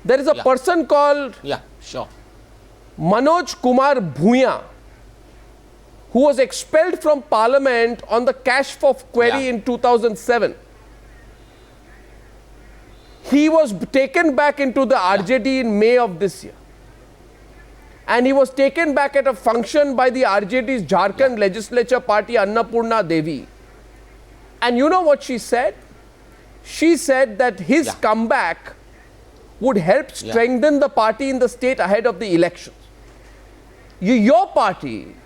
There is a person called Manoj Kumar Vishwas, who was expelled from Parliament on the Kashf query in 2007. He was taken back into the RJD in May of this year. And he was taken back at a function by the RJD's Jharkhand Legislature Party, Annapurna Devi. And you know what she said? She said that his comeback would help strengthen the party in the state ahead of the elections. Your party,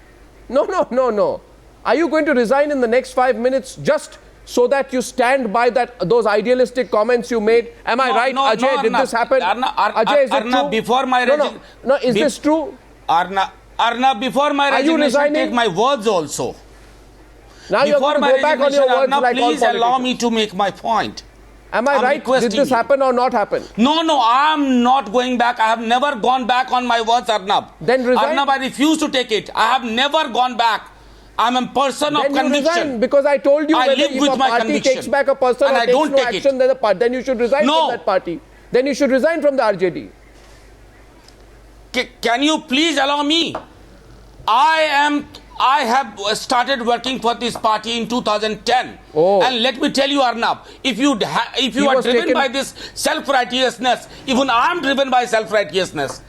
no. Are you going to resign in the next 5 minutes just so that you stand by those idealistic comments you made? Am I right, Ajay? Did this happen? Ajay, is it true? Before my is this true? Arnab, before my resignation, take my words also. Now you're going to go back on your words like all politicians. Please allow me to make my point. Am I right? Did this happen or not happen? No, I am not going back. I have never gone back on my words, Arnab. Then resign. Arnab, I refuse to take it. I have never gone back. I am a person of conviction. Resign, because I told you I live with my party conviction. Takes back a person and takes no action, then you should resign from that party. Then you should resign from the RJD. Can you please allow me? I have started working for this party in 2010. And let me tell you, Arnab, if you are driven by this self-righteousness, even I am driven by self-righteousness.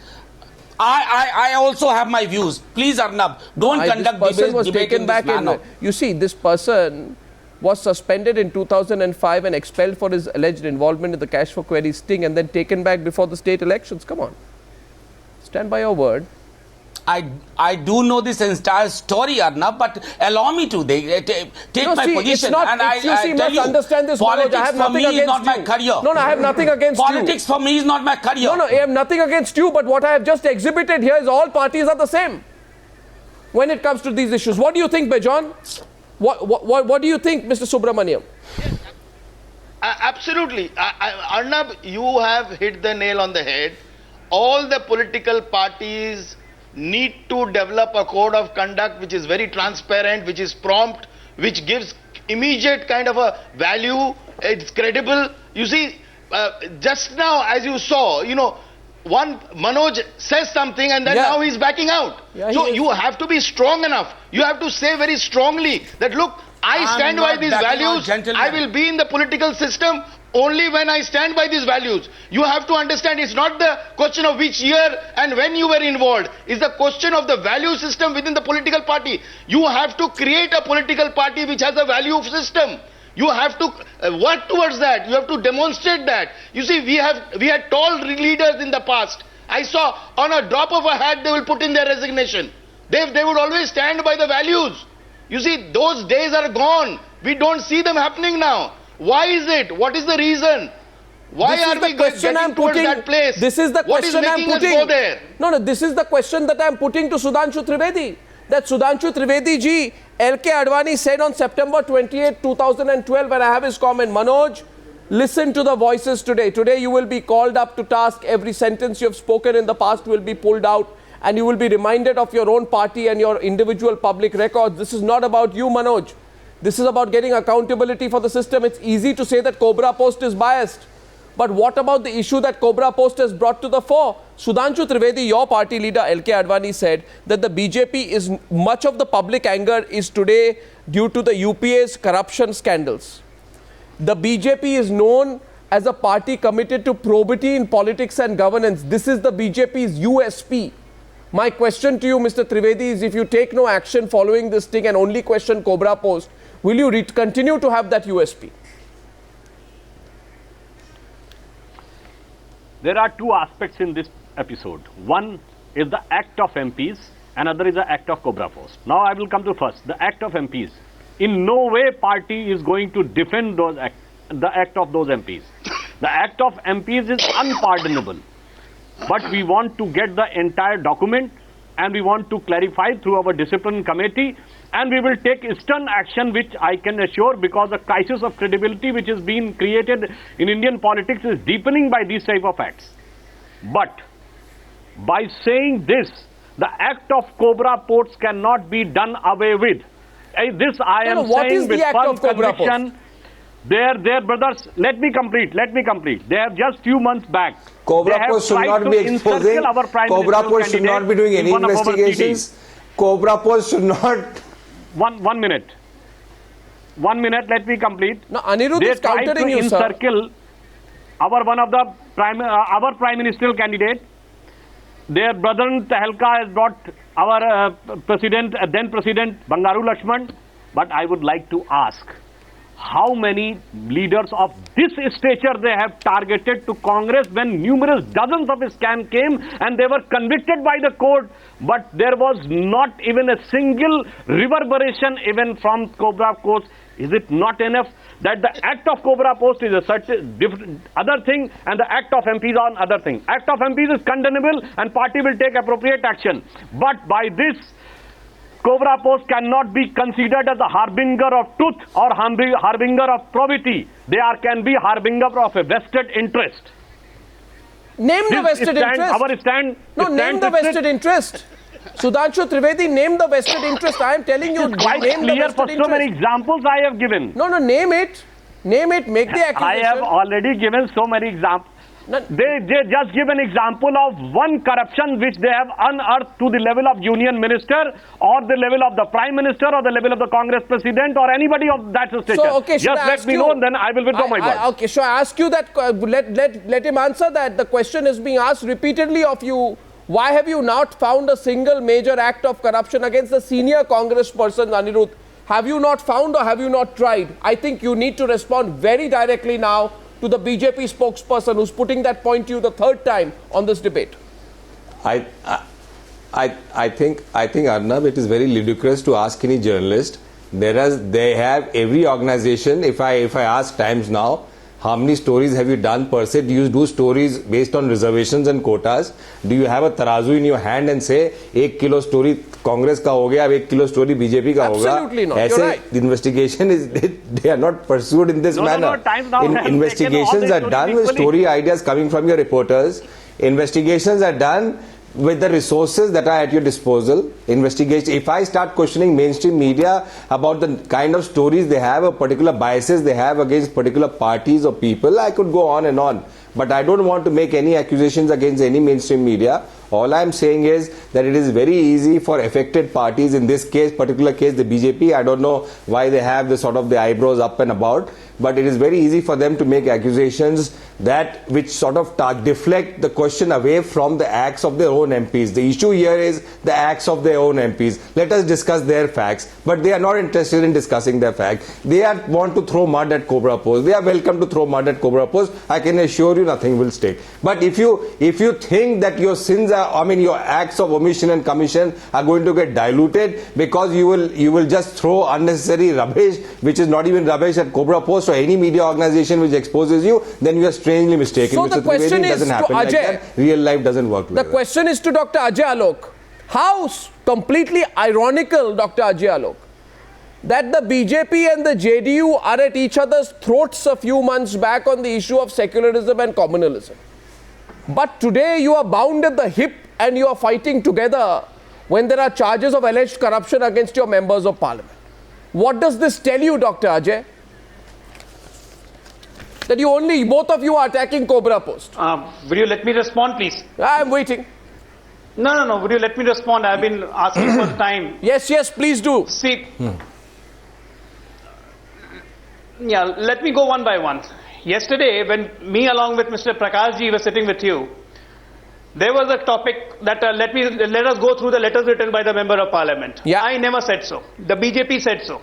I also have my views. Please, Arnab, don't conduct debate in this manner. You see, this person was suspended in 2005 and expelled for his alleged involvement in the Kashf query sting and then taken back before the state elections. Come on. Stand by your word. I do know this entire story, Arnab, but allow me to take my position. You must understand this, politics I have nothing against is not my career. No, I have nothing against you. Politics for me is not my career. No, I have nothing against you, but what I have just exhibited here is all parties are the same when it comes to these issues. What do you think, Bejon? What do you think, Mr. Subramaniam? Absolutely. Arnab, you have hit the nail on the head. All the political parties need to develop a code of conduct which is very transparent, which is prompt, which gives immediate kind of a value, it's credible. You see, just now as you saw, one Manoj says something and then now he's backing out. So you have to be strong enough. You have to say very strongly that, look, I stand by these values. I will be in the political system only when I stand by these values. You have to understand, it's not the question of which year and when you were involved. It's the question of the value system within the political party. You have to create a political party which has a value system. You have to work towards that. You have to demonstrate that. You see, we had tall leaders in the past. I saw on a drop of a hat they will put in their resignation. They would always stand by the values. You see, those days are gone. We don't see them happening now. Why is it? What is the reason? Why are we getting towards that place? This is the question I'm putting. No, this is the question that I'm putting to Sudhanshu Trivedi. That Sudhanshu Trivedi ji, LK Advani said on September 28, 2012, and I have his comment, Manoj, listen to the voices today. Today you will be called up to task. Every sentence you have spoken in the past will be pulled out and you will be reminded of your own party and your individual public records. This is not about you, Manoj. This is about getting accountability for the system. It's easy to say that Cobrapost is biased. But what about the issue that Cobrapost has brought to the fore? Sudhanshu Trivedi, your party leader, LK Advani, said that the BJP is, much of the public anger is today due to the UPA's corruption scandals. The BJP is known as a party committed to probity in politics and governance. This is the BJP's USP. My question to you, Mr. Trivedi, is if you take no action following this thing and only question Cobrapost, will you continue to have that USP? There are two aspects in this episode. One is the act of MPs, another is the act of Cobrapost. Now I will come to first, the act of MPs. In no way party is going to defend the act of those MPs. The act of MPs is unpardonable. But we want to get the entire document and we want to clarify through our discipline committee, and we will take stern action, which I can assure, because the crisis of credibility which is being created in Indian politics is deepening by these type of acts. But by saying this, the act of Cobrapost cannot be done away with. This I am saying with firm conviction. Their brothers, let me complete. They have just few months back. Cobrapost should not be exposing. Cobrapost should not be doing any investigations. Cobrapost should not. One minute. 1 minute, let me complete. No, Aniruddha is countering you, sir. Encircle our prime ministerial candidate. Their brother Tehelka has brought our then President Bangaru Lakshman. But I would like to ask, how many leaders of this stature they have targeted to Congress when numerous dozens of scams came and they were convicted by the court, but there was not even a single reverberation even from Cobrapost. Is it not enough that the act of Cobrapost is a certain different other thing and the act of MPs on other thing? Act of MPs is condemnable and party will take appropriate action. But by this, Cobrapost cannot be considered as a harbinger of truth or harbinger of probity. They can be harbinger of a vested interest. Name the vested interest. Our stand. No, name the vested interest. Sudhanshu Trivedi, name the vested interest. I am telling you, quite name the clear vested for interest. so many examples I have given. No, name it. Name it. Make the accusation. I have already given so many examples. No. They just give an example of one corruption which they have unearthed to the level of union minister or the level of the prime minister or the level of the Congress president or anybody of that stature. So, okay, just let me know, then I will withdraw my word. Okay, so I ask you that, let him answer that. The question is being asked repeatedly of you. Why have you not found a single major act of corruption against the senior Congress person, Aniruddha? Have you not found or have you not tried? I think you need to respond very directly now to the BJP spokesperson who's putting that point to you the third time on this debate. I think Arnab, it is very ludicrous to ask any journalist. They have every organization. If I ask Times now, how many stories have you done per se? Do you do stories based on reservations and quotas? Do you have a tarazu in your hand and say 1 kilo story Congress ka ho gaya, ab 1 kilo story BJP ka hoga? Absolutely not. You're right. The investigation is they are not pursued in this manner. Investigations are done with story ideas coming from your reporters. Investigations are done with the resources that are at your disposal. Investigation. If I start questioning mainstream media about the kind of stories they have or particular biases they have against particular parties or people, I could go on and on. But I don't want to make any accusations against any mainstream media. All I am saying is that it is very easy for affected parties, in this case, particular case, the BJP. I don't know why they have the sort of the eyebrows up and about, but it is very easy for them to make accusations that which sort of deflect the question away from the acts of their own MPs. The issue here is the acts of their own MPs. Let us discuss their facts, but they are not interested in discussing their facts. They want to throw mud at Cobrapost. They are welcome to throw mud at Cobrapost. I can assure you nothing will stick. But if you think that your sins are, your acts of omission and commission are going to get diluted because you will just throw unnecessary rubbish, which is not even rubbish, at Cobrapost or any media organization which exposes you, then you are strangely mistaken. So Mr. the question Trivedi, is doesn't happen to like Ajay. that. Real life doesn't work like that. The question is to Dr. Ajay Alok. How completely ironical, Dr. Ajay Alok, that the BJP and the JDU are at each other's throats a few months back on the issue of secularism and communalism. But today you are bound at the hip and you are fighting together when there are charges of alleged corruption against your members of parliament. What does this tell you, Dr. Ajay? That both of you are attacking Cobrapost. Will you let me respond, please? I am waiting. No. Would you let me respond? I've been asking for time. Yes, please do. See, let me go one by one. Yesterday, when me along with Mr. Prakash ji were sitting with you, there was a topic that let us go through the letters written by the Member of Parliament. Yeah. I never said so. The BJP said so.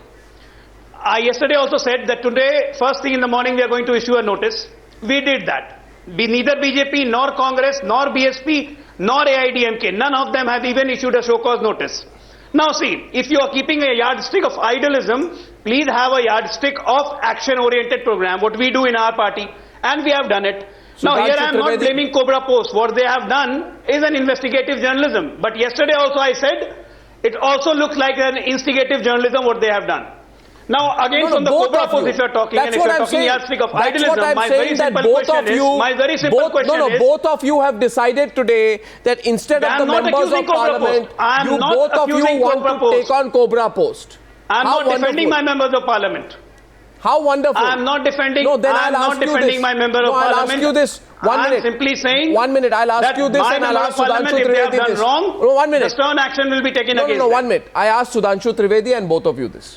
I yesterday also said that today, first thing in the morning, we are going to issue a notice. We did that. Neither BJP, nor Congress, nor BSP, nor AIDMK, none of them have even issued a show cause notice. Now see, if you are keeping a yardstick of idealism, please have a yardstick of action-oriented program, what we do in our party, and we have done it. Now here I am not blaming Cobrapost. What they have done is an investigative journalism. But yesterday also I said, it also looks like an instigative journalism what they have done. Now again from the Cobrapost, if you are talking, and if you are talking yardstick of idealism, my very simple question is, both of you have decided today that instead of the members of parliament, you both of you want to take on Cobrapost. I am not defending my members of parliament. How wonderful. I am not defending. No, then I am I'll ask not you defending this. my member of parliament. I'll ask you this. 1 minute. I am simply saying. 1 minute. I'll ask you this and I'll ask Sudhanshu if they have Trivedi done this. wrong, No, 1 minute. the stern action will be taken against No, them. 1 minute. I asked Sudhanshu Trivedi and both of you this.